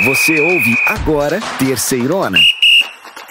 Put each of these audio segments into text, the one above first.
Você ouve agora Terceirona.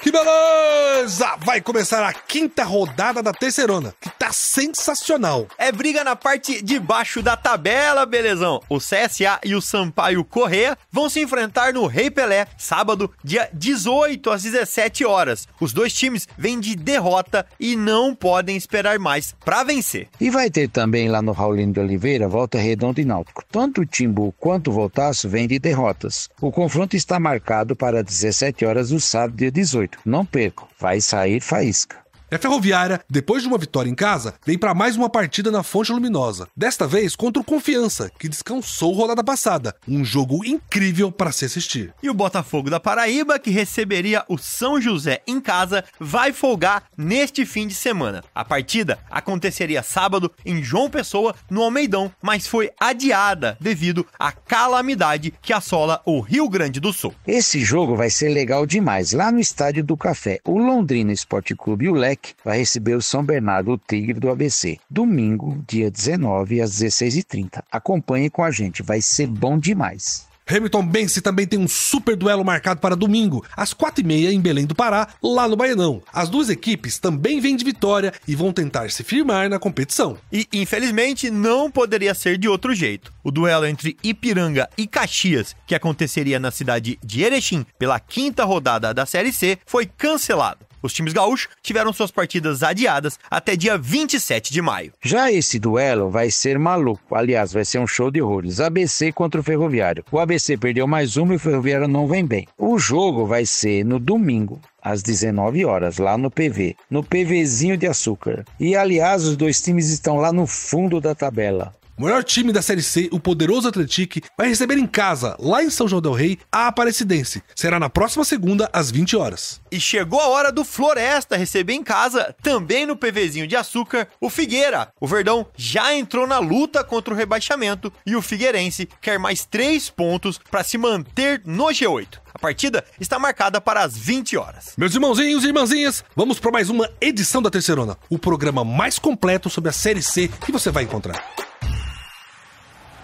Que beleza! Vai começar a quinta rodada da Terceirona, que tá sensacional. É briga na parte de baixo da tabela, belezão. O CSA e o Sampaio Corrêa vão se enfrentar no Rei Pelé, sábado, dia 18 às 17 horas. Os dois times vêm de derrota e não podem esperar mais pra vencer. E vai ter também lá no Raulino de Oliveira, Volta Redonda e Náutico. Tanto o Timbu quanto o Voltaço vêm de derrotas. O confronto está marcado para 17 horas do sábado, dia 18. Não percam, vai sair faísca. A Ferroviária, depois de uma vitória em casa, vem para mais uma partida na Fonte Luminosa. Desta vez contra o Confiança, que descansou rodada passada. Um jogo incrível para se assistir. E o Botafogo da Paraíba, que receberia o São José em casa, vai folgar neste fim de semana. A partida aconteceria sábado em João Pessoa, no Almeidão, mas foi adiada devido à calamidade que assola o Rio Grande do Sul. Esse jogo vai ser legal demais. Lá no Estádio do Café, o Londrina Esporte Clube e o Leque vai receber o São Bernardo, o Tigre do ABC. Domingo, dia 19, às 16h30. Acompanhe com a gente, vai ser bom demais. Hamilton Bense também tem um super duelo marcado para domingo, às 4h30 em Belém do Pará, lá no Baianão. As duas equipes também vêm de vitória e vão tentar se firmar na competição. E, infelizmente, não poderia ser de outro jeito. O duelo entre Ipiranga e Caxias, que aconteceria na cidade de Erechim pela quinta rodada da Série C, foi cancelado. Os times gaúchos tiveram suas partidas adiadas até dia 27 de maio. Já esse duelo vai ser maluco. Aliás, vai ser um show de horrores. ABC contra o Ferroviário. O ABC perdeu mais uma e o Ferroviário não vem bem. O jogo vai ser no domingo, às 19 horas, lá no PV. No PVzinho de açúcar. E, aliás, os dois times estão lá no fundo da tabela. O maior time da Série C, o poderoso Atlético, vai receber em casa, lá em São João del Rei, a Aparecidense. Será na próxima segunda, às 20 horas. E chegou a hora do Floresta receber em casa, também no PVzinho de açúcar, o Figueira. O Verdão já entrou na luta contra o rebaixamento e o Figueirense quer mais 3 pontos para se manter no G8. A partida está marcada para as 20 horas. Meus irmãozinhos e irmãzinhas, vamos para mais uma edição da Terceirona, o programa mais completo sobre a Série C que você vai encontrar.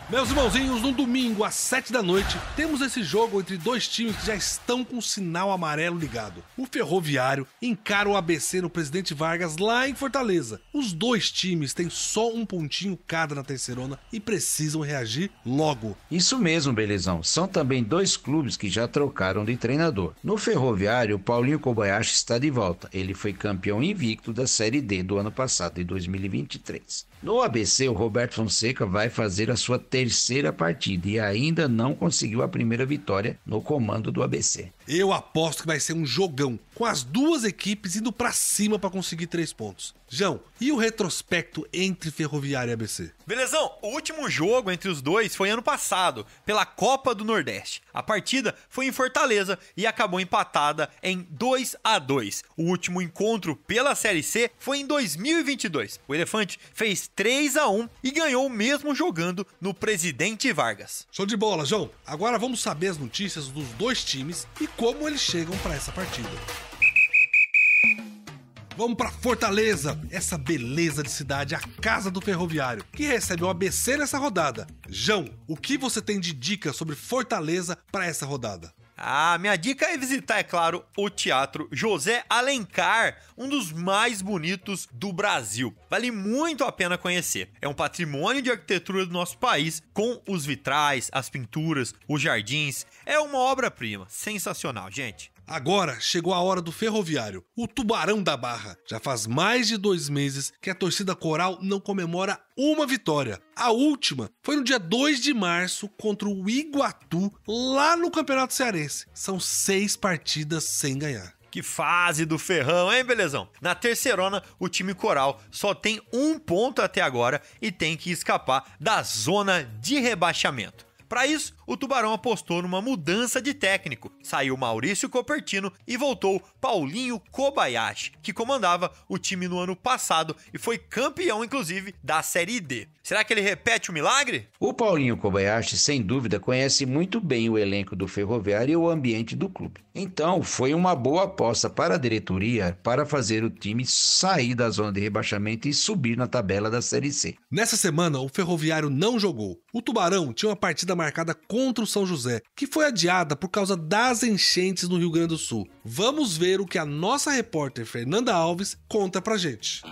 Meus irmãozinhos, no domingo às 7 da noite, temos esse jogo entre dois times que já estão com o sinal amarelo ligado. O Ferroviário encara o ABC no Presidente Vargas lá em Fortaleza. Os dois times têm só um pontinho cada na Terceirona e precisam reagir logo. Isso mesmo, belezão. São também dois clubes que já trocaram de treinador. No Ferroviário, o Paulinho Kobayashi está de volta. Ele foi campeão invicto da Série D do ano passado, de 2023. No ABC, o Roberto Fonseca vai fazer a sua terceira partida e ainda não conseguiu a primeira vitória no comando do ABC. Eu aposto que vai ser um jogão, com as duas equipes indo pra cima pra conseguir 3 pontos. João, e o retrospecto entre Ferroviário e ABC? Belezão, o último jogo entre os dois foi ano passado, pela Copa do Nordeste. A partida foi em Fortaleza e acabou empatada em 2-2. O último encontro pela Série C foi em 2022. O Elefante fez 3-1 e ganhou mesmo jogando no Presidente Vargas. Show de bola, João. Agora vamos saber as notícias dos dois times e como eles chegam para essa partida. Vamos para Fortaleza, essa beleza de cidade, a casa do Ferroviário, que recebe o ABC nessa rodada. João, o que você tem de dica sobre Fortaleza para essa rodada? Minha dica é visitar, é claro, o Teatro José Alencar, um dos mais bonitos do Brasil. Vale muito a pena conhecer. É um patrimônio de arquitetura do nosso país, com os vitrais, as pinturas, os jardins. É uma obra-prima. Sensacional, gente. Agora chegou a hora do Ferroviário, o Tubarão da Barra. Já faz mais de 2 meses que a torcida coral não comemora uma vitória. A última foi no dia 2 de março contra o Iguatu, lá no Campeonato Cearense. São 6 partidas sem ganhar. Que fase do Ferrão, hein, belezão? Na Terceirona, o time coral só tem 1 ponto até agora e tem que escapar da zona de rebaixamento. Para isso, o Tubarão apostou numa mudança de técnico. Saiu Maurício Copertino e voltou Paulinho Kobayashi, que comandava o time no ano passado e foi campeão, inclusive, da Série D. Será que ele repete o milagre? O Paulinho Kobayashi, sem dúvida, conhece muito bem o elenco do Ferroviário e o ambiente do clube. Então, foi uma boa aposta para a diretoria para fazer o time sair da zona de rebaixamento e subir na tabela da Série C. Nessa semana, o Ferroviário não jogou. O Tubarão tinha uma partida marcada contra o São José, que foi adiada por causa das enchentes no Rio Grande do Sul. Vamos ver o que a nossa repórter Fernanda Alves conta pra gente.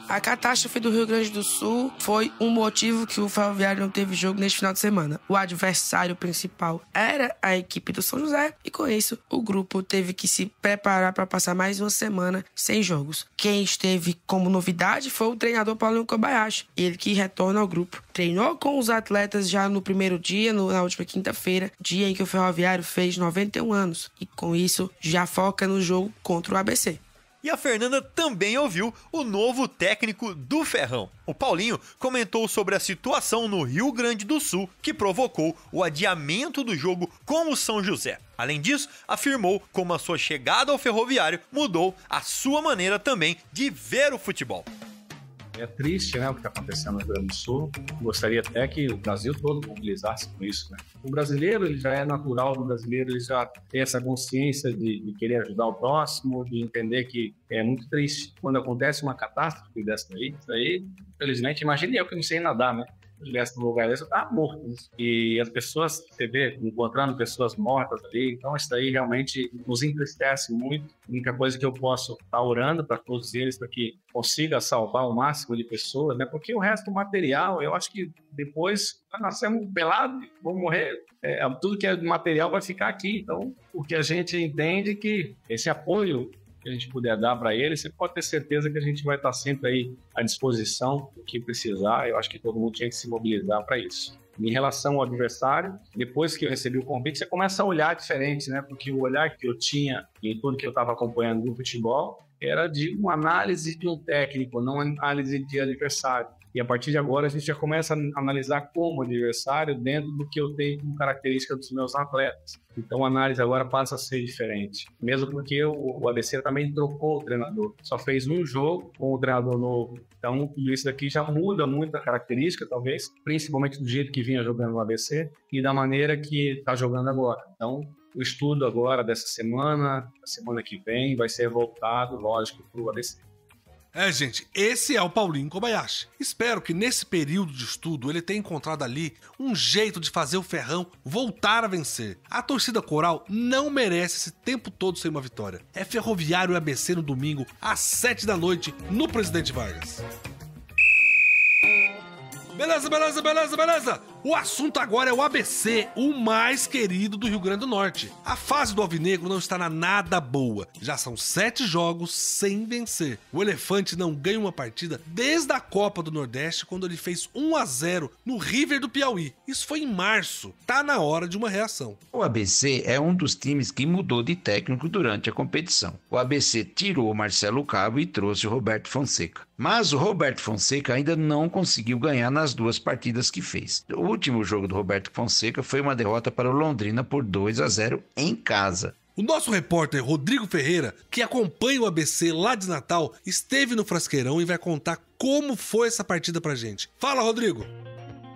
A catástrofe do Rio Grande do Sul foi um motivo que o Ferroviário não teve jogo neste final de semana. O adversário principal era a equipe do São José e, com isso, o grupo teve que se preparar para passar mais uma semana sem jogos. Quem esteve como novidade foi o treinador Paulinho Kobayashi, ele que retorna ao grupo. Treinou com os atletas já no primeiro dia, na última quinta-feira, dia em que o Ferroviário fez 91 anos. E, com isso, já foca no jogo contra o ABC. E a Fernanda também ouviu o novo técnico do Ferrão. O Paulinho comentou sobre a situação no Rio Grande do Sul que provocou o adiamento do jogo com o São José. Além disso, afirmou como a sua chegada ao Ferroviário mudou a sua maneira também de ver o futebol. É triste, né, o que está acontecendo no Rio Grande do Sul. Gostaria até que o Brasil todo mobilizasse com isso, né? O brasileiro, ele já é natural do brasileiro, ele já tem essa consciência de querer ajudar o próximo, de entender que é muito triste quando acontece uma catástrofe dessa daí. Isso aí, infelizmente, imagine eu que não sei nadar, né? Se eu estivesse no lugar desse, eu estava morto. Né? E as pessoas, você vê, encontrando pessoas mortas ali, então isso daí realmente nos entristece muito. A única coisa que eu posso estar orando para todos eles, para que consiga salvar o máximo de pessoas, né? Porque o resto do material, eu acho que depois nós nascemos pelados, vamos morrer. Tudo que é material vai ficar aqui. Então, porque a gente entende que esse apoio que a gente puder dar para ele, você pode ter certeza que a gente vai estar sempre aí à disposição do que precisar. Eu acho que todo mundo tinha que se mobilizar para isso. Em relação ao adversário, depois que eu recebi o convite, você começa a olhar diferente, né? Porque o olhar que eu tinha em tudo que eu estava acompanhando do futebol era de uma análise de um técnico, não uma análise de adversário. E a partir de agora a gente já começa a analisar como adversário dentro do que eu tenho como característica dos meus atletas. Então a análise agora passa a ser diferente. Mesmo porque o ABC também trocou o treinador. Só fez um jogo com o treinador novo. Então isso daqui já muda muito a característica, talvez, principalmente do jeito que vinha jogando no ABC e da maneira que está jogando agora. Então o estudo agora dessa semana, a semana que vem, vai ser voltado, lógico, para o ABC. Gente, esse é o Paulinho Kobayashi. Espero que nesse período de estudo ele tenha encontrado ali um jeito de fazer o Ferrão voltar a vencer. A torcida coral não merece esse tempo todo sem uma vitória. É Ferroviário e ABC no domingo, às 7 da noite, no Presidente Vargas. Beleza. O assunto agora é o ABC, o mais querido do Rio Grande do Norte. A fase do Alvinegro não está nada boa. Já são 7 jogos sem vencer. O Elefante não ganha uma partida desde a Copa do Nordeste, quando ele fez 1-0 no River do Piauí. Isso foi em março. Tá na hora de uma reação. O ABC é um dos times que mudou de técnico durante a competição. O ABC tirou o Marcelo Cabo e trouxe o Roberto Fonseca. Mas o Roberto Fonseca ainda não conseguiu ganhar nas 2 partidas que fez. O último jogo do Roberto Fonseca foi uma derrota para o Londrina por 2-0 em casa. O nosso repórter Rodrigo Ferreira, que acompanha o ABC lá de Natal, esteve no Frasqueirão e vai contar como foi essa partida pra gente. Fala, Rodrigo!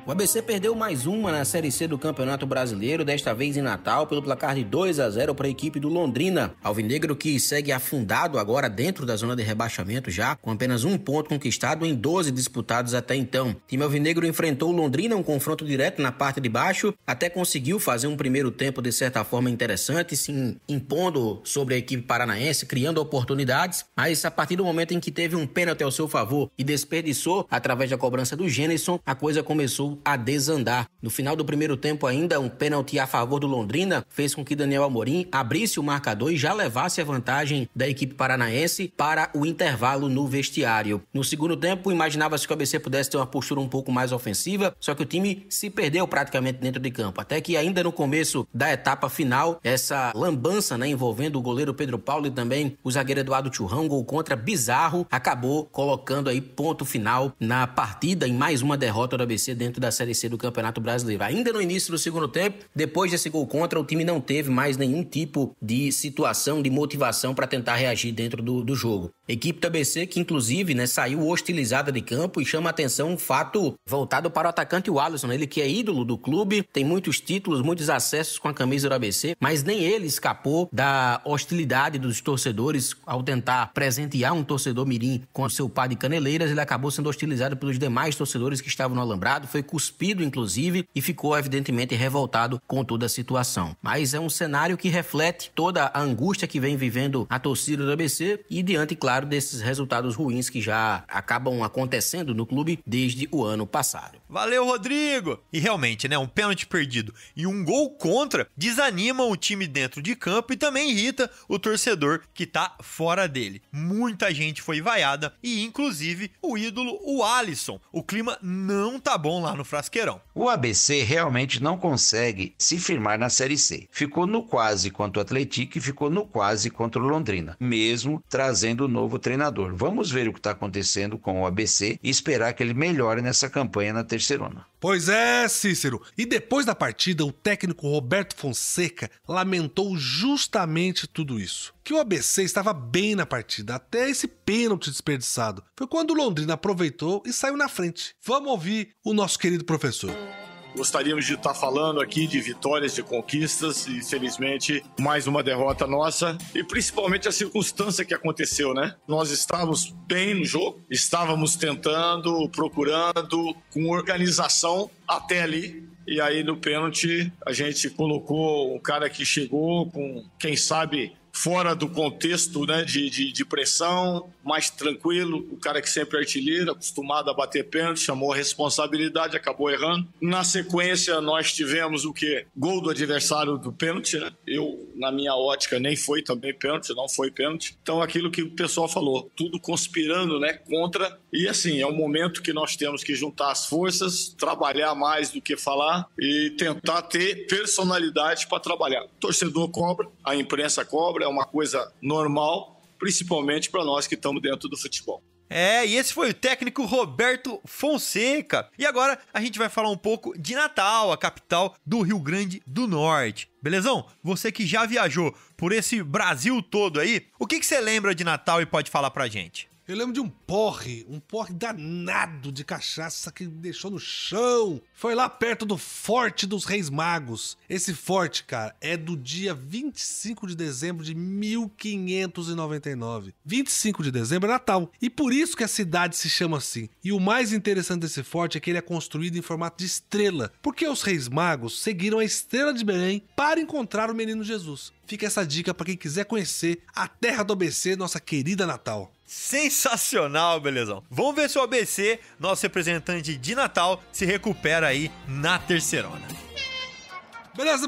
O ABC perdeu mais uma na Série C do Campeonato Brasileiro, desta vez em Natal, pelo placar de 2-0 para a equipe do Londrina. Alvinegro que segue afundado agora dentro da zona de rebaixamento já, com apenas 1 ponto conquistado em 12 disputados até então. O time alvinegro enfrentou o Londrina, um confronto direto na parte de baixo, até conseguiu fazer um primeiro tempo de certa forma interessante, se impondo sobre a equipe paranaense, criando oportunidades, mas a partir do momento em que teve um pênalti ao seu favor e desperdiçou através da cobrança do Gênison, a coisa começou a desandar. No final do primeiro tempo ainda, um pênalti a favor do Londrina fez com que Daniel Amorim abrisse o marcador e já levasse a vantagem da equipe paranaense para o intervalo no vestiário. No segundo tempo, imaginava-se que o ABC pudesse ter uma postura um pouco mais ofensiva, só que o time se perdeu praticamente dentro de campo. Até que ainda no começo da etapa final, essa lambança, envolvendo o goleiro Pedro Paulo e também o zagueiro Eduardo Churrão, gol contra bizarro, acabou colocando aí ponto final na partida em mais uma derrota do ABC dentro da Série C do Campeonato Brasileiro. Ainda no início do segundo tempo, depois desse gol contra, o time não teve mais nenhum tipo de situação, de motivação para tentar reagir dentro do jogo. Equipe do ABC que inclusive saiu hostilizada de campo, e chama a atenção um fato voltado para o atacante Alisson, ele que é ídolo do clube, tem muitos títulos, muitos acessos com a camisa do ABC, mas nem ele escapou da hostilidade dos torcedores ao tentar presentear um torcedor mirim com o seu par de caneleiras. Ele acabou sendo hostilizado pelos demais torcedores que estavam no alambrado, foi cuspido, inclusive, e ficou evidentemente revoltado com toda a situação. Mas é um cenário que reflete toda a angústia que vem vivendo a torcida do ABC e diante, claro, desses resultados ruins que já acabam acontecendo no clube desde o ano passado. Valeu, Rodrigo! E realmente, né, um pênalti perdido e um gol contra desanimam o time dentro de campo e também irrita o torcedor que tá fora dele. Muita gente foi vaiada e, inclusive, o ídolo, o Alisson. O clima não tá bom lá no Frasqueirão. O ABC realmente não consegue se firmar na Série C. Ficou no quase contra o Atlético e ficou no quase contra o Londrina, mesmo trazendo o novo treinador. Vamos ver o que está acontecendo com o ABC e esperar que ele melhore nessa campanha na terceirona. Pois é, Cícero. E depois da partida, o técnico Roberto Fonseca lamentou justamente tudo isso. Que o ABC estava bem na partida, até esse pênalti desperdiçado. Foi quando o Londrina aproveitou e saiu na frente. Vamos ouvir o nosso querido professor. Gostaríamos de estar falando aqui de vitórias, de conquistas e, infelizmente, mais uma derrota nossa e principalmente a circunstância que aconteceu, né? Nós estávamos bem no jogo, estávamos tentando, procurando, com organização até ali. E aí no pênalti a gente colocou um cara que chegou com, quem sabe, fora do contexto, né, de pressão, mais tranquilo, o cara que sempre é artilheiro, acostumado a bater pênalti, chamou a responsabilidade, acabou errando. Na sequência, nós tivemos o quê? Gol do adversário do pênalti, né? Eu, na minha ótica, nem foi também pênalti, não foi pênalti. Então, aquilo que o pessoal falou, tudo conspirando, né, contra. E assim, é um momento que nós temos que juntar as forças, trabalhar mais do que falar e tentar ter personalidade para trabalhar. O torcedor cobra, a imprensa cobra, é uma coisa normal, principalmente para nós que estamos dentro do futebol. E esse foi o técnico Roberto Fonseca. E agora a gente vai falar um pouco de Natal, a capital do Rio Grande do Norte. Belezão? Você que já viajou por esse Brasil todo aí, o que você lembra de Natal e pode falar pra gente? Eu lembro de um porre danado de cachaça que me deixou no chão. Foi lá perto do Forte dos Reis Magos. Esse forte, cara, é do dia 25 de dezembro de 1599. 25 de dezembro é Natal. E por isso que a cidade se chama assim. E o mais interessante desse forte é que ele é construído em formato de estrela. Porque os Reis Magos seguiram a estrela de Belém para encontrar o menino Jesus. Fica essa dica para quem quiser conhecer a terra do ABC, nossa querida Natal. Sensacional, belezão. Vamos ver se o ABC, nosso representante de Natal, se recupera aí na terceirona. Beleza,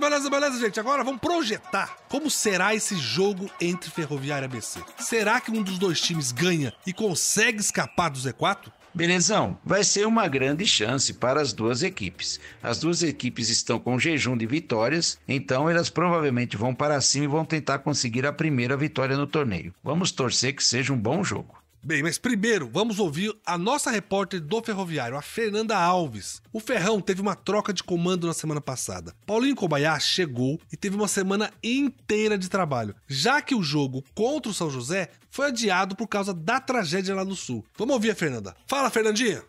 gente. Agora vamos projetar como será esse jogo entre Ferroviária e ABC. Será que um dos dois times ganha e consegue escapar do Z4? Belezão, vai ser uma grande chance para as duas equipes. As duas equipes estão com jejum de vitórias, então elas provavelmente vão para cima e vão tentar conseguir a primeira vitória no torneio. Vamos torcer que seja um bom jogo. Bem, mas primeiro vamos ouvir a nossa repórter do Ferroviário, a Fernanda Alves. O Ferrão teve uma troca de comando na semana passada. Paulinho Kobayashi chegou e teve uma semana inteira de trabalho, já que o jogo contra o São José foi adiado por causa da tragédia lá no Sul. Vamos ouvir a Fernanda. Fala, Fernandinha!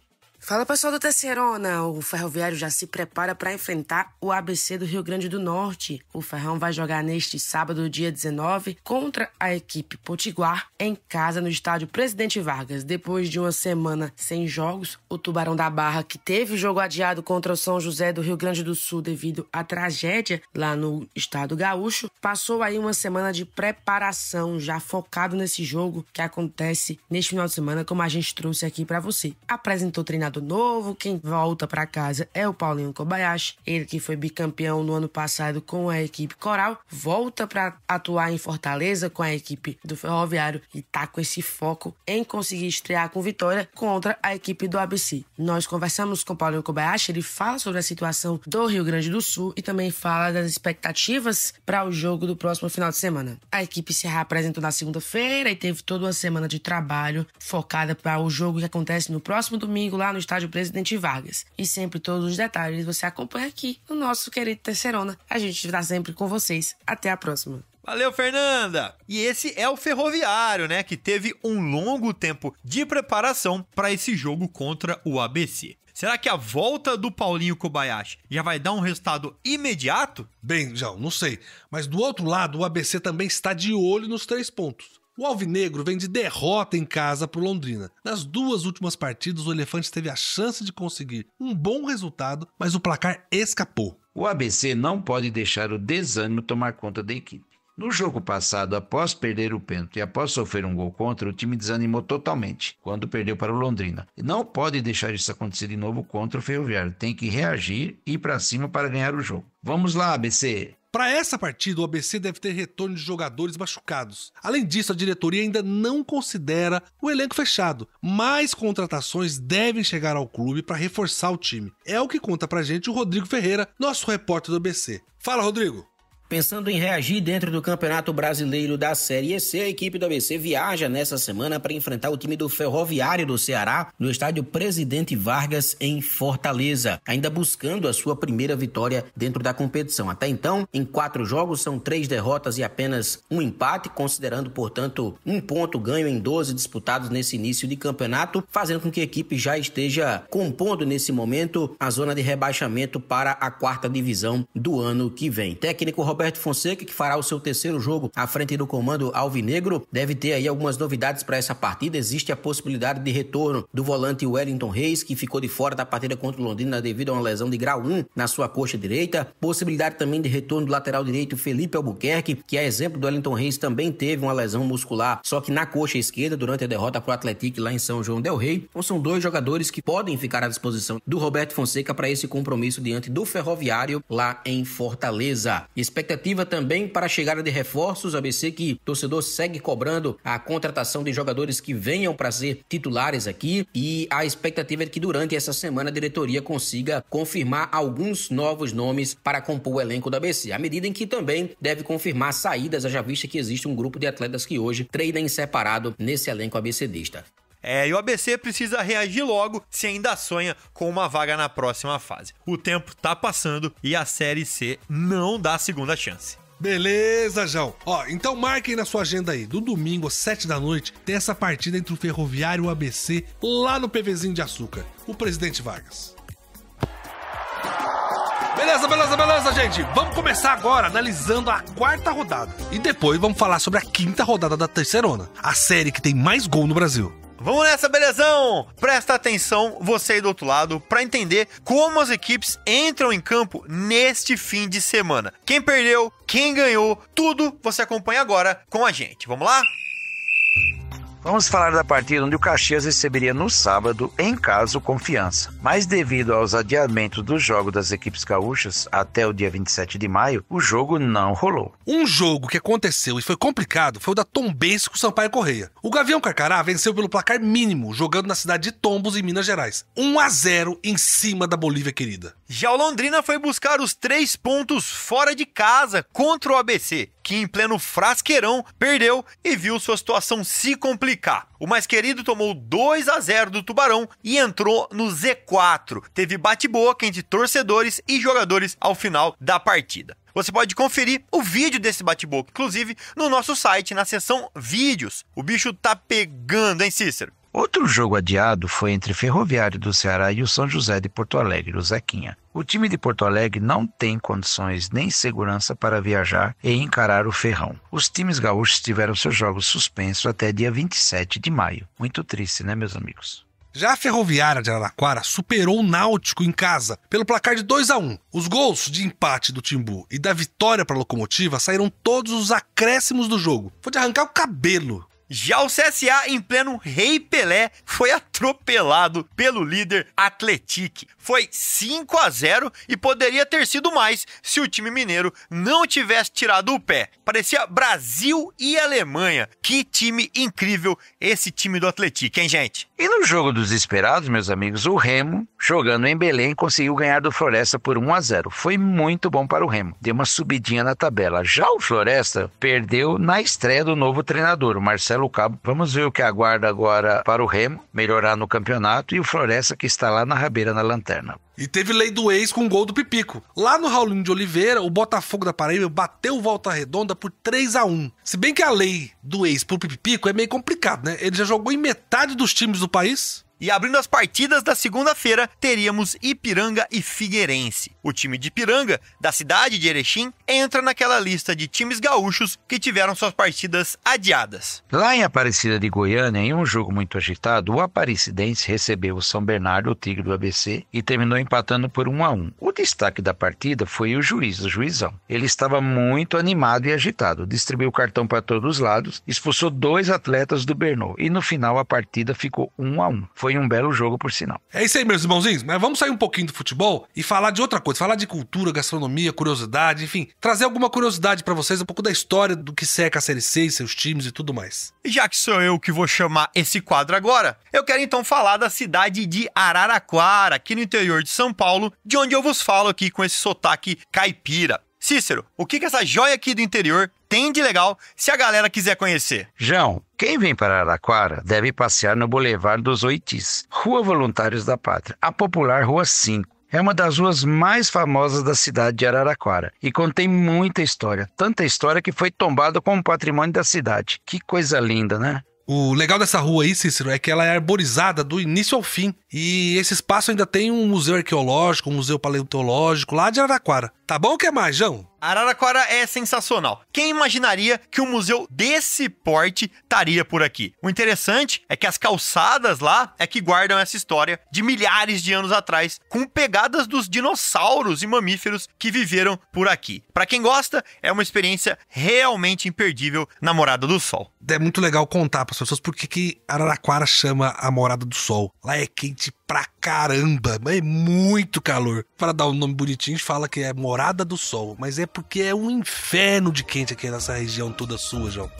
Fala, pessoal do Terceirona. O Ferroviário já se prepara para enfrentar o ABC do Rio Grande do Norte. O Ferrão vai jogar neste sábado, dia 19, contra a equipe Potiguar, em casa no estádio Presidente Vargas. Depois de uma semana sem jogos, o Tubarão da Barra, que teve o jogo adiado contra o São José do Rio Grande do Sul devido à tragédia lá no estado gaúcho, passou aí uma semana de preparação, já focado nesse jogo que acontece neste final de semana, como a gente trouxe aqui para você. Apresentou treinador novo, quem volta para casa é o Paulinho Kobayashi, ele que foi bicampeão no ano passado com a equipe Coral, volta para atuar em Fortaleza com a equipe do Ferroviário e tá com esse foco em conseguir estrear com vitória contra a equipe do ABC. Nós conversamos com o Paulinho Kobayashi, ele fala sobre a situação do Rio Grande do Sul e também fala das expectativas para o jogo do próximo final de semana. A equipe se reapresentou na segunda-feira e teve toda uma semana de trabalho focada para o jogo que acontece no próximo domingo lá no estádio Presidente Vargas. E sempre todos os detalhes você acompanha aqui no nosso querido Terceirona. A gente está sempre com vocês. Até a próxima. Valeu, Fernanda! E esse é o Ferroviário, né? Que teve um longo tempo de preparação para esse jogo contra o ABC. Será que a volta do Paulinho Kobayashi já vai dar um resultado imediato? Bem, João, não sei. Mas do outro lado, o ABC também está de olho nos 3 pontos. O Alvinegro vem de derrota em casa pro Londrina. Nas 2 últimas partidas, o Elefante teve a chance de conseguir um bom resultado, mas o placar escapou. O ABC não pode deixar o desânimo tomar conta da equipe. No jogo passado, após perder o pênalti e após sofrer um gol contra, o time desanimou totalmente quando perdeu para o Londrina. E não pode deixar isso acontecer de novo contra o Ferroviário. Tem que reagir e ir para cima para ganhar o jogo. Vamos lá, ABC! Para essa partida, o ABC deve ter retorno de jogadores machucados. Além disso, a diretoria ainda não considera o elenco fechado. Mais contratações devem chegar ao clube para reforçar o time. É o que conta pra gente o Rodrigo Ferreira, nosso repórter do ABC. Fala, Rodrigo! Pensando em reagir dentro do Campeonato Brasileiro da Série C, a equipe do ABC viaja nessa semana para enfrentar o time do Ferroviário do Ceará no estádio Presidente Vargas, em Fortaleza, ainda buscando a sua primeira vitória dentro da competição. Até então, em 4 jogos, são 3 derrotas e apenas um empate, considerando, portanto, 1 ponto ganho em 12 disputados nesse início de campeonato, fazendo com que a equipe já esteja compondo nesse momento a zona de rebaixamento para a 4ª divisão do ano que vem. Técnico Roberto Fonseca, que fará o seu 3º jogo à frente do comando alvinegro, deve ter aí algumas novidades para essa partida. Existe a possibilidade de retorno do volante Wellington Reis, que ficou de fora da partida contra o Londrina devido a uma lesão de grau 1 na sua coxa direita. Possibilidade também de retorno do lateral direito Felipe Albuquerque, que a exemplo do Wellington Reis também teve uma lesão muscular, só que na coxa esquerda durante a derrota para o Atlético lá em São João del Rei. Então são 2 jogadores que podem ficar à disposição do Roberto Fonseca para esse compromisso diante do Ferroviário lá em Fortaleza. Expectativa também para a chegada de reforços, ABC que o torcedor segue cobrando a contratação de jogadores que venham para ser titulares aqui, e a expectativa é que durante essa semana a diretoria consiga confirmar alguns novos nomes para compor o elenco da ABC, à medida em que também deve confirmar saídas, haja vista que existe um grupo de atletas que hoje treina em separado nesse elenco ABCdista. E o ABC precisa reagir logo se ainda sonha com uma vaga na próxima fase. O tempo tá passando e a Série C não dá segunda chance. Beleza, João. Então marquem na sua agenda aí. Do domingo às 7 da noite tem essa partida entre o Ferroviário e o ABC lá no PVzinho de Açúcar, o Presidente Vargas. Beleza, gente. Vamos começar agora analisando a 4ª rodada. E depois vamos falar sobre a 5ª rodada da Terceirona, a série que tem mais gol no Brasil. Vamos nessa, belezão? Presta atenção, você aí do outro lado, para entender como as equipes entram em campo neste fim de semana. Quem perdeu, quem ganhou, tudo você acompanha agora com a gente. Vamos lá? Vamos falar da partida onde o Caxias receberia no sábado, em casa, o Confiança. Mas devido aos adiamentos dos jogos das equipes gaúchas até o dia 27 de maio, o jogo não rolou. Um jogo que aconteceu e foi complicado foi o da Tombense com o Sampaio Corrêa. O Gavião Carcará venceu pelo placar mínimo, jogando na cidade de Tombos, em Minas Gerais. 1-0 em cima da Bolívia querida. Já o Londrina foi buscar os 3 pontos fora de casa contra o ABC, que em pleno frasqueirão perdeu e viu sua situação se complicar. O mais querido tomou 2-0 do Tubarão e entrou no Z4. Teve bate-boca entre torcedores e jogadores ao final da partida. Você pode conferir o vídeo desse bate-boca, inclusive, no nosso site, na seção Vídeos. O bicho tá pegando, hein, Cícero? Outro jogo adiado foi entre Ferroviário do Ceará e o São José de Porto Alegre, o Zequinha. O time de Porto Alegre não tem condições nem segurança para viajar e encarar o Ferrão. Os times gaúchos tiveram seus jogos suspensos até dia 27 de maio. Muito triste, né, meus amigos? Já a Ferroviária de Araraquara superou o Náutico em casa pelo placar de 2-1. Os gols de empate do Timbu e da vitória para a Locomotiva saíram todos os acréscimos do jogo. Foi de arrancar o cabelo. Já o CSA, em pleno Rei Pelé, foi atropelado pelo líder Atlético. Foi 5-0 e poderia ter sido mais se o time mineiro não tivesse tirado o pé. Parecia Brasil e Alemanha. Que time incrível esse time do Atlético, hein, gente? E no jogo dos esperados, meus amigos, o Remo, jogando em Belém, conseguiu ganhar do Floresta por 1-0. Foi muito bom para o Remo. Deu uma subidinha na tabela. Já o Floresta perdeu na estreia do novo treinador, o Marcelo Cabo. Vamos ver o que aguarda agora para o Remo, melhorar no campeonato, e o Floresta que está lá na rabeira, na lanterna. E teve lei do ex com gol do Pipico. Lá no Raulinho de Oliveira, o Botafogo da Paraíba bateu Volta Redonda por 3-1. Se bem que a lei do ex pro Pipico é meio complicado, né? Ele já jogou em metade dos times do país. E abrindo as partidas da segunda-feira, teríamos Ipiranga e Figueirense. O time de Ipiranga, da cidade de Erechim, entra naquela lista de times gaúchos que tiveram suas partidas adiadas. Lá em Aparecida de Goiânia, em um jogo muito agitado, o Aparecidense recebeu o São Bernardo, o Tigre do ABC, e terminou empatando por 1-1. O destaque da partida foi o juizão. Ele estava muito animado e agitado, distribuiu o cartão para todos os lados, expulsou 2 atletas do Bernô, e no final a partida ficou 1-1. Foi um belo jogo, por sinal. É isso aí, meus irmãozinhos, mas vamos sair um pouquinho do futebol e falar de outra coisa, falar de cultura, gastronomia, curiosidade, enfim, trazer alguma curiosidade pra vocês, um pouco da história do que seca a Série C e seus times e tudo mais. E já que sou eu que vou chamar esse quadro agora, eu quero então falar da cidade de Araraquara, aqui no interior de São Paulo, de onde eu vos falo aqui com esse sotaque caipira. Cícero, o que essa joia aqui do interior tem de legal se a galera quiser conhecer? João, quem vem para Araraquara deve passear no Boulevard dos Oitis, Rua Voluntários da Pátria, a popular Rua 5. É uma das ruas mais famosas da cidade de Araraquara e contém muita história. Tanta história que foi tombada como patrimônio da cidade. Que coisa linda, né? O legal dessa rua aí, Cícero, é que ela é arborizada do início ao fim. E esse espaço ainda tem um museu arqueológico, um museu paleontológico lá de Araraquara. Tá bom, o que mais, João? Araraquara é sensacional. Quem imaginaria que um museu desse porte estaria por aqui? O interessante é que as calçadas lá é que guardam essa história de milhares de anos atrás, com pegadas dos dinossauros e mamíferos que viveram por aqui. Pra quem gosta, é uma experiência realmente imperdível na Morada do Sol. É muito legal contar pras pessoas por que Araraquara chama a Morada do Sol. Lá é quente pra caramba, é muito calor. Para dar um nome bonitinho, a gente fala que é Morada do Sol, mas é porque é um inferno de quente aqui nessa região toda sua, João.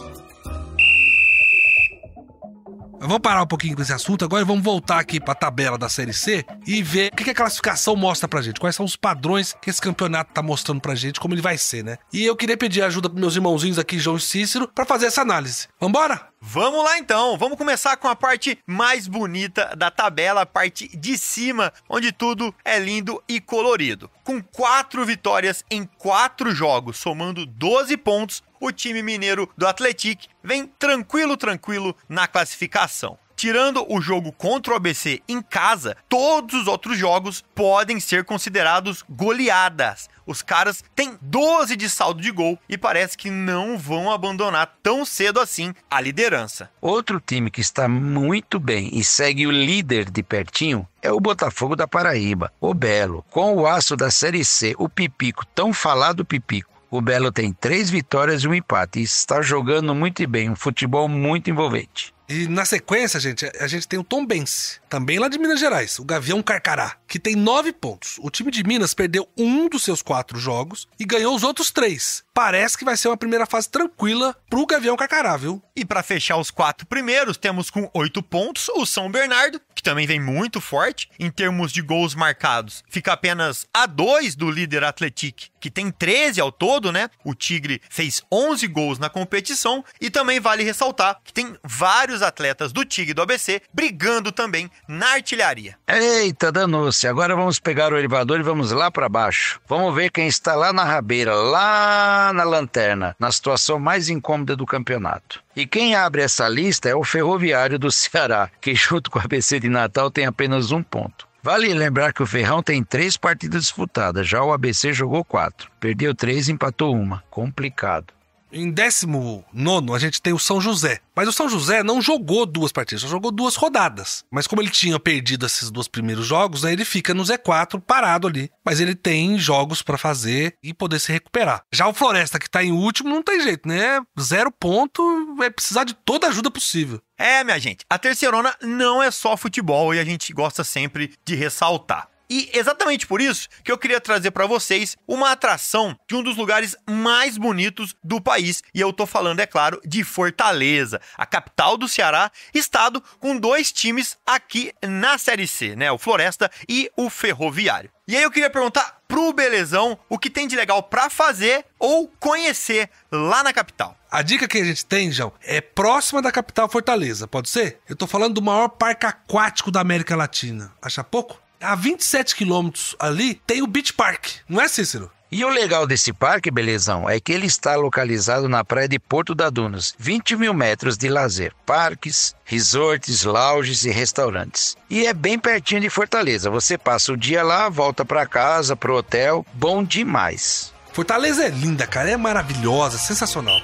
Vamos parar um pouquinho com esse assunto agora e vamos voltar aqui pra tabela da Série C e ver o que a classificação mostra pra gente, quais são os padrões que esse campeonato tá mostrando pra gente, como ele vai ser, né? E eu queria pedir ajuda pros meus irmãozinhos aqui, João e Cícero, pra fazer essa análise. Vambora? Vamos lá então, vamos começar com a parte mais bonita da tabela, a parte de cima, onde tudo é lindo e colorido. Com 4 vitórias em 4 jogos, somando 12 pontos, o time mineiro do Atlético vem tranquilo na classificação. Tirando o jogo contra o ABC em casa, todos os outros jogos podem ser considerados goleadas. Os caras têm 12 de saldo de gol e parece que não vão abandonar tão cedo assim a liderança. Outro time que está muito bem e segue o líder de pertinho é o Botafogo da Paraíba, o Belo. Com o aço da Série C, o Pipico, tão falado Pipico. O Belo tem 3 vitórias e 1 empate e está jogando muito bem, um futebol muito envolvente. E na sequência, a gente tem o Tombense, também lá de Minas Gerais, o Gavião Carcará, que tem 9 pontos. O time de Minas perdeu um dos seus 4 jogos e ganhou os outros 3. Parece que vai ser uma primeira fase tranquila pro Gavião Carcará, viu? E para fechar os 4 primeiros, temos com 8 pontos o São Bernardo, que também vem muito forte em termos de gols marcados. Fica apenas a 2 do líder Atlético, que tem 13 ao todo, né? O Tigre fez 11 gols na competição e também vale ressaltar que tem vários atletas do Tigre e do ABC brigando também na artilharia. Eita, danou-se. Agora vamos pegar o elevador e vamos lá para baixo. Vamos ver quem está lá na rabeira, lá na lanterna, na situação mais incômoda do campeonato. E quem abre essa lista é o Ferroviário do Ceará, que junto com o ABC de Natal tem apenas 1 ponto. Vale lembrar que o Ferrão tem 3 partidas disputadas, já o ABC jogou 4. Perdeu 3 e empatou 1. Complicado. Em 19º, a gente tem o São José. Mas o São José não jogou 2 partidas, só jogou 2 rodadas. Mas como ele tinha perdido esses 2 primeiros jogos, né, ele fica no Z4 parado ali. Mas ele tem jogos pra fazer e poder se recuperar. Já o Floresta, que tá em último, não tem jeito, né? 0 ponto, vai precisar de toda a ajuda possível. É, minha gente, a Terceirona não é só futebol e a gente gosta sempre de ressaltar. E exatamente por isso que eu queria trazer para vocês uma atração de um dos lugares mais bonitos do país. E eu tô falando, é claro, de Fortaleza, a capital do Ceará, estado com 2 times aqui na Série C, né? O Floresta e o Ferroviário. E aí eu queria perguntar pro Belezão o que tem de legal para fazer ou conhecer lá na capital. A dica que a gente tem, João, é próxima da capital Fortaleza, pode ser? Eu tô falando do maior parque aquático da América Latina. Acha pouco? A 27 quilômetros ali tem o Beach Park, não é, Cícero? E o legal desse parque, belezão, é que ele está localizado na praia de Porto da Dunas, 20 mil metros de lazer, parques, resorts, lounges e restaurantes. E é bem pertinho de Fortaleza, você passa o dia lá, volta para casa, pro hotel, bom demais. Fortaleza é linda, cara, é maravilhosa, sensacional.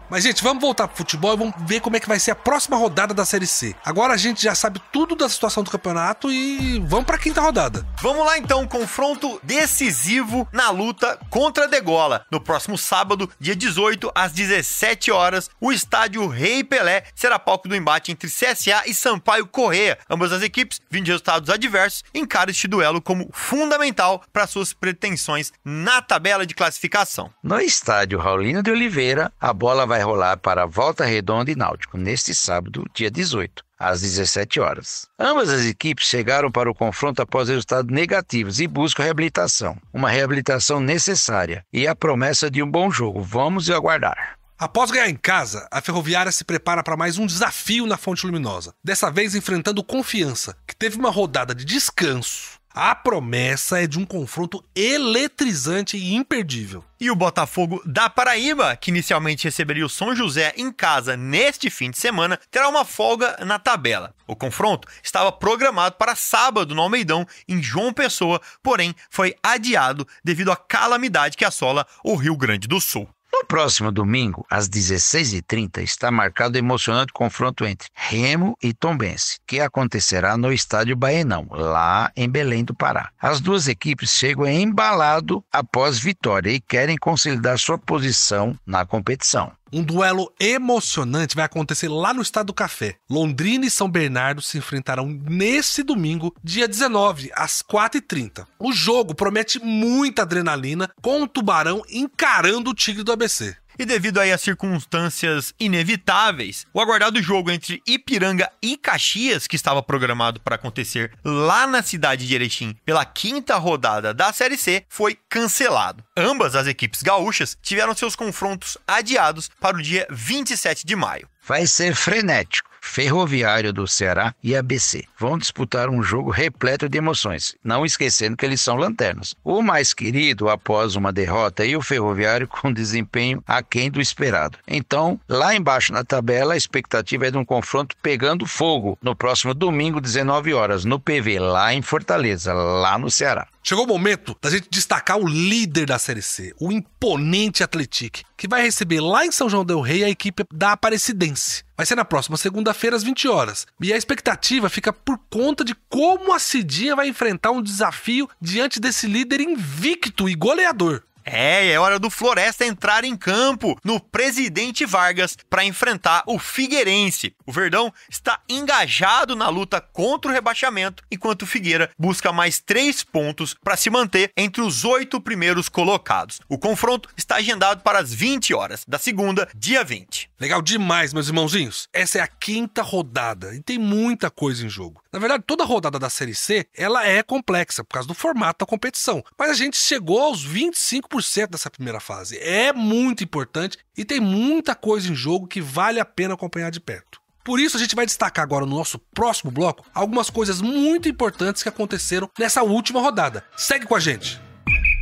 Mas, gente, vamos voltar pro futebol e vamos ver como é que vai ser a próxima rodada da Série C. Agora a gente já sabe tudo da situação do campeonato e vamos pra quinta rodada. Vamos lá, então, confronto decisivo na luta contra a Degola. No próximo sábado, dia 18, às 17 horas, o estádio Rei Pelé será palco do embate entre CSA e Sampaio Corrêa. Ambas as equipes, vindo de resultados adversos, encaram este duelo como fundamental para suas pretensões na tabela de classificação. No estádio Raulino de Oliveira, a bola vai rolar para Volta Redonda e Náutico neste sábado, dia 18, às 17 horas. Ambas as equipes chegaram para o confronto após resultados negativos e buscam reabilitação. Uma reabilitação necessária e a promessa de um bom jogo. Vamos aguardar. Após ganhar em casa, a Ferroviária se prepara para mais um desafio na Fonte Luminosa. Dessa vez enfrentando Confiança, que teve uma rodada de descanso. A promessa é de um confronto eletrizante e imperdível. E o Botafogo da Paraíba, que inicialmente receberia o São José em casa neste fim de semana, terá uma folga na tabela. O confronto estava programado para sábado no Almeidão, em João Pessoa, porém foi adiado devido à calamidade que assola o Rio Grande do Sul. No próximo domingo, às 16h30, está marcado o emocionante confronto entre Remo e Tombense, que acontecerá no estádio Baenão, lá em Belém do Pará. As duas equipes chegam embalado após vitória e querem consolidar sua posição na competição. Um duelo emocionante vai acontecer lá no Estádio do Café. Londrina e São Bernardo se enfrentarão nesse domingo, dia 19, às 4h30. O jogo promete muita adrenalina, com o Tubarão encarando o Tigre do ABC. E devido aí às circunstâncias inevitáveis, o aguardado jogo entre Ipiranga e Caxias, que estava programado para acontecer lá na cidade de Erechim pela quinta rodada da Série C, foi cancelado. Ambas as equipes gaúchas tiveram seus confrontos adiados para o dia 27 de maio. Vai ser frenético. Ferroviário do Ceará e ABC vão disputar um jogo repleto de emoções, não esquecendo que eles são lanternas. O mais querido após uma derrota e o Ferroviário com desempenho aquém do esperado. Então, lá embaixo na tabela, a expectativa é de um confronto pegando fogo no próximo domingo, 19 horas, no PV, lá em Fortaleza, lá no Ceará. Chegou o momento da gente destacar o líder da Série C, o imponente Atlético, que vai receber lá em São João del Rei a equipe da Aparecidense. Vai ser na próxima segunda-feira às 20 horas. E a expectativa fica por conta de como a Cidinha vai enfrentar um desafio diante desse líder invicto e goleador. É hora do Floresta entrar em campo no Presidente Vargas para enfrentar o Figueirense. O Verdão está engajado na luta contra o rebaixamento, enquanto o Figueira busca mais 3 pontos para se manter entre os 8 primeiros colocados. O confronto está agendado para as 20 horas da segunda, dia 20. Legal demais, meus irmãozinhos. Essa é a quinta rodada e tem muita coisa em jogo. Na verdade, toda rodada da Série C, ela é complexa por causa do formato da competição. Mas a gente chegou aos 25% dessa primeira fase. É muito importante e tem muita coisa em jogo que vale a pena acompanhar de perto. Por isso, a gente vai destacar agora no nosso próximo bloco algumas coisas muito importantes que aconteceram nessa última rodada. Segue com a gente!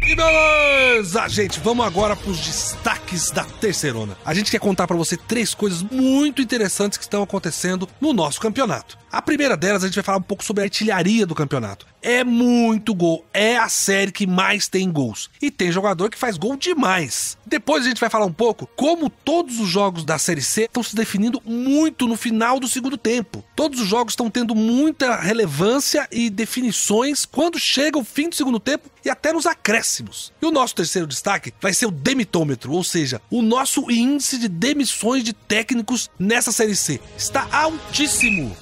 E beleza, gente, vamos agora para os destaques da terceirona. A gente quer contar para você 3 coisas muito interessantes que estão acontecendo no nosso campeonato. A primeira delas, a gente vai falar um pouco sobre a artilharia do campeonato. É muito gol, é a série que mais tem gols. E tem jogador que faz gol demais. Depois a gente vai falar um pouco como todos os jogos da Série C estão se definindo muito no final do segundo tempo. Todos os jogos estão tendo muita relevância e definições quando chega o fim do segundo tempo e até nos acréscimos. E o nosso terceiro destaque vai ser o demitômetro, ou seja, o nosso índice de demissões de técnicos nessa Série C. Está altíssimo.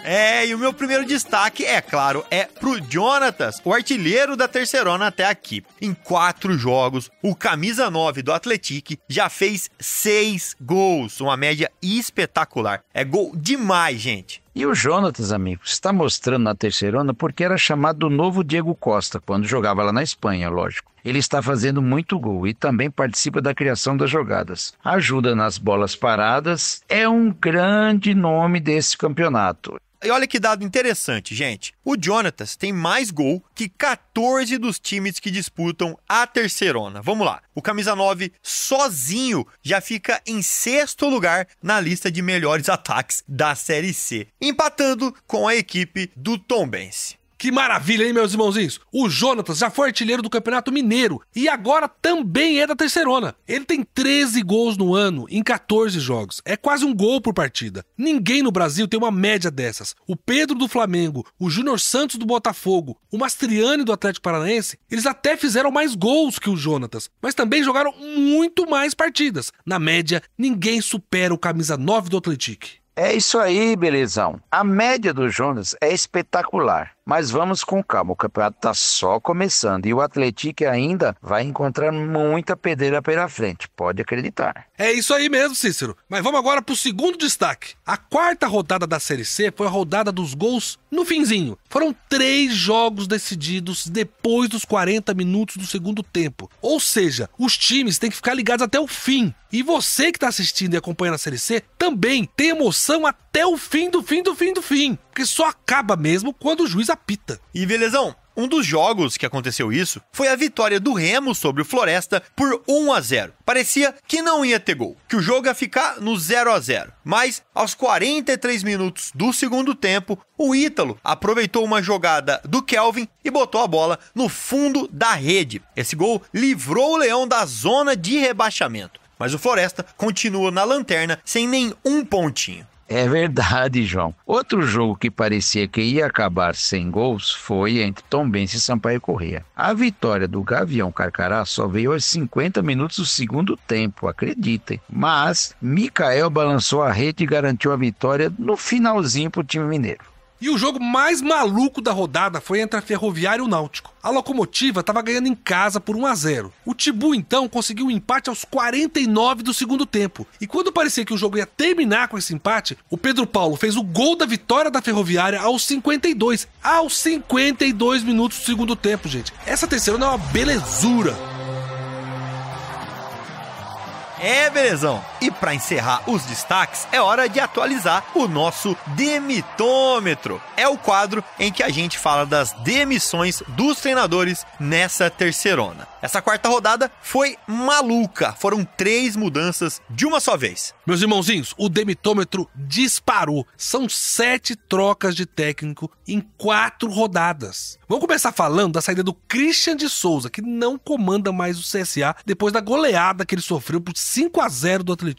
E o meu primeiro destaque, é claro, é pro Jonatas, o artilheiro da terceirona até aqui. Em 4 jogos, o camisa 9 do Atlético já fez 6 gols, uma média espetacular. É gol demais, gente. E o Jonatas, amigo, está mostrando na terceirona porque era chamado do novo Diego Costa, quando jogava lá na Espanha, lógico. Ele está fazendo muito gol e também participa da criação das jogadas. Ajuda nas bolas paradas, é um grande nome desse campeonato. E olha que dado interessante, gente. O Jonatas tem mais gol que 14 dos times que disputam a terceirona. Vamos lá. O camisa 9 sozinho já fica em 6º lugar na lista de melhores ataques da Série C, empatando com a equipe do Tombense. Que maravilha, hein, meus irmãozinhos? O Jonatas já foi artilheiro do Campeonato Mineiro e agora também é da terceirona. Ele tem 13 gols no ano em 14 jogos. É quase um gol por partida. Ninguém no Brasil tem uma média dessas. O Pedro do Flamengo, o Júnior Santos do Botafogo, o Mastriani do Atlético Paranaense, eles até fizeram mais gols que o Jonatas, mas também jogaram muito mais partidas. Na média, ninguém supera o camisa 9 do Atlético. É isso aí, belezão. A média do Jonas é espetacular. Mas vamos com calma, o campeonato está só começando e o Atlético ainda vai encontrar muita pedreira pela frente, pode acreditar. É isso aí mesmo, Cícero. Mas vamos agora para o segundo destaque. A 4ª rodada da Série C foi a rodada dos gols no finzinho. Foram 3 jogos decididos depois dos 40 minutos do segundo tempo. Ou seja, os times têm que ficar ligados até o fim. E você que está assistindo e acompanhando a Série C também tem emoção até o fim do fim. Porque só acaba mesmo quando o juiz apita. E belezão, um dos jogos que aconteceu isso foi a vitória do Remo sobre o Floresta por 1-0. Parecia que não ia ter gol, que o jogo ia ficar no 0-0. Mas aos 43 minutos do segundo tempo, o Ítalo aproveitou uma jogada do Kelvin e botou a bola no fundo da rede. Esse gol livrou o Leão da zona de rebaixamento. Mas o Floresta continua na lanterna sem nenhum pontinho. É verdade, João. Outro jogo que parecia que ia acabar sem gols foi entre Tombense e Sampaio Corrêa. A vitória do Gavião Carcará só veio aos 50 minutos do segundo tempo, acreditem. Mas Mikael balançou a rede e garantiu a vitória no finalzinho para o time mineiro. E o jogo mais maluco da rodada foi entre a Ferroviária e o Náutico. A Locomotiva estava ganhando em casa por 1-0. O Tibu, então, conseguiu um empate aos 49 do segundo tempo. E quando parecia que o jogo ia terminar com esse empate, o Pedro Paulo fez o gol da vitória da Ferroviária aos 52. Aos 52 minutos do segundo tempo, gente. Essa terceira é uma belezura. É, belezão. E para encerrar os destaques, é hora de atualizar o nosso demitômetro. É o quadro em que a gente fala das demissões dos treinadores nessa terceirona. Essa 4ª rodada foi maluca. Foram 3 mudanças de uma só vez. Meus irmãozinhos, o demitômetro disparou. São 7 trocas de técnico em 4 rodadas. Vamos começar falando da saída do Christian de Souza, que não comanda mais o CSA depois da goleada que ele sofreu por 5-0 do Atlético.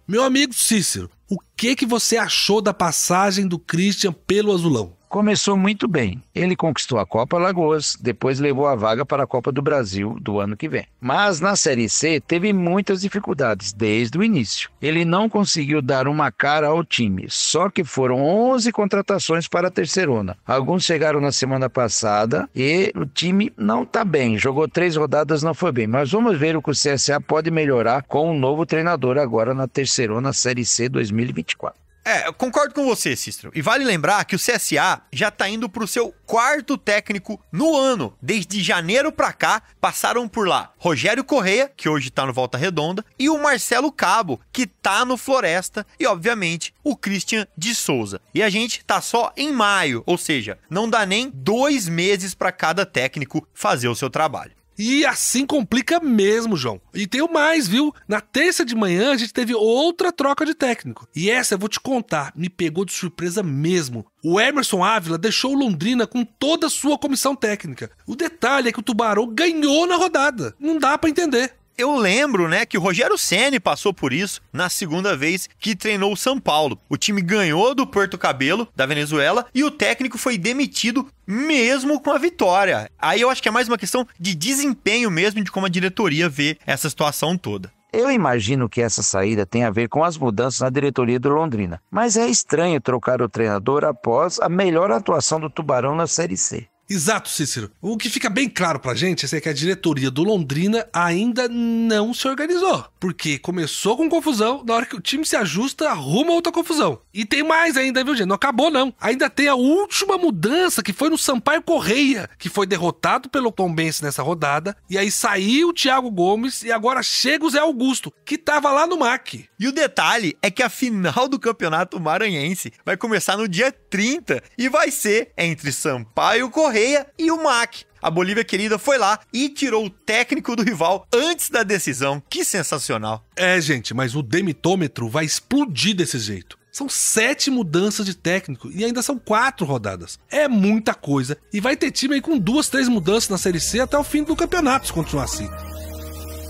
Meu amigo Cícero, o que você achou da passagem do Christian pelo Azulão? Começou muito bem. Ele conquistou a Copa Alagoas, depois levou a vaga para a Copa do Brasil do ano que vem. Mas na Série C teve muitas dificuldades desde o início. Ele não conseguiu dar uma cara ao time, só que foram 11 contratações para a terceirona. Alguns chegaram na semana passada e o time não está bem. Jogou 3 rodadas, não foi bem. Mas vamos ver o que o CSA pode melhorar com um novo treinador agora na terceirona Série C 2024. Eu concordo com você, Cícero. E vale lembrar que o CSA já tá indo pro seu 4º técnico no ano. Desde janeiro pra cá, passaram por lá Rogério Corrêa, que hoje tá no Volta Redonda, e o Marcelo Cabo, que tá no Floresta, e obviamente o Christian de Souza. E a gente tá só em maio, ou seja, não dá nem 2 meses pra cada técnico fazer o seu trabalho. E assim complica mesmo, João. E tem o mais, viu? Na terça de manhã a gente teve outra troca de técnico. E essa eu vou te contar, me pegou de surpresa mesmo. O Emerson Ávila deixou o Londrina com toda a sua comissão técnica. O detalhe é que o Tubarão ganhou na rodada. Não dá pra entender. Eu lembro, que o Rogério Ceni passou por isso na segunda vez que treinou o São Paulo. O time ganhou do Porto Cabelo, da Venezuela, e o técnico foi demitido mesmo com a vitória. Aí eu acho que é mais uma questão de desempenho mesmo, de como a diretoria vê essa situação toda. Eu imagino que essa saída tem a ver com as mudanças na diretoria do Londrina. Mas é estranho trocar o treinador após a melhor atuação do Tubarão na Série C. Exato, Cícero. O que fica bem claro pra gente é que a diretoria do Londrina ainda não se organizou. Porque começou com confusão, na hora que o time se ajusta, arruma outra confusão. E tem mais ainda, viu, gente? Não acabou, não. Ainda tem a última mudança, que foi no Sampaio Correia, que foi derrotado pelo Tombense nessa rodada. E aí saiu o Thiago Gomes e agora chega o Zé Augusto, que tava lá no MAC. E o detalhe é que a final do Campeonato Maranhense vai começar no dia 30 e vai ser entre Sampaio Correia e o MAC. A Bolívia Querida foi lá e tirou o técnico do rival antes da decisão. Que sensacional. É, gente, mas o demitômetro vai explodir desse jeito. São 7 mudanças de técnico e ainda são 4 rodadas. É muita coisa e vai ter time aí com 2, 3 mudanças na Série C até o fim do campeonato, se continuar assim.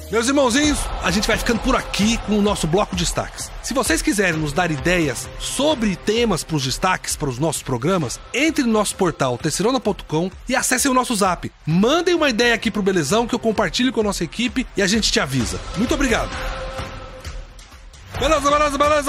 Meus irmãozinhos, a gente vai ficando por aqui com o nosso bloco de destaques. Se vocês quiserem nos dar ideias sobre temas para os destaques para os nossos programas, entre no nosso portal terceirona.com e acessem o nosso zap. Mandem uma ideia aqui pro Belezão que eu compartilho com a nossa equipe e a gente te avisa. Muito obrigado!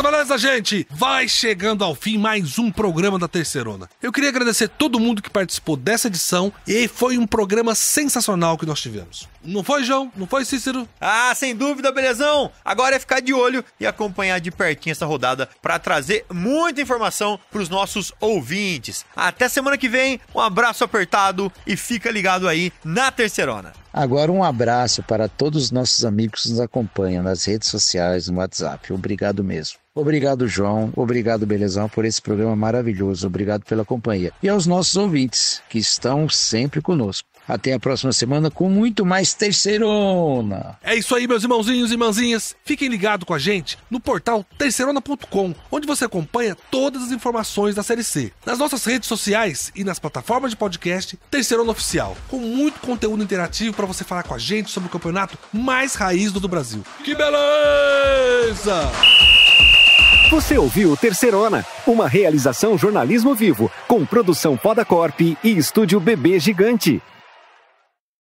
Beleza, gente! Vai chegando ao fim mais um programa da Terceirona. Eu queria agradecer todo mundo que participou dessa edição e foi um programa sensacional que nós tivemos. Não foi, João? Não foi, Cícero? Ah, sem dúvida, Belezão! Agora é ficar de olho e acompanhar de pertinho essa rodada para trazer muita informação pros nossos ouvintes. Até semana que vem, um abraço apertado e fica ligado aí na Terceirona. Agora um abraço para todos os nossos amigos que nos acompanham nas redes sociais, no WhatsApp. Obrigado mesmo. Obrigado, João. Obrigado, Belezão, por esse programa maravilhoso. Obrigado pela companhia. E aos nossos ouvintes, que estão sempre conosco. Até a próxima semana com muito mais Terceirona. É isso aí, meus irmãozinhos e irmãzinhas. Fiquem ligados com a gente no portal terceirona.com, onde você acompanha todas as informações da Série C. Nas nossas redes sociais e nas plataformas de podcast Terceirona Oficial, com muito conteúdo interativo para você falar com a gente sobre o campeonato mais raiz do Brasil. Que beleza! Você ouviu Terceirona, uma realização jornalismo vivo, com produção Podacorp e estúdio Bebê Gigante.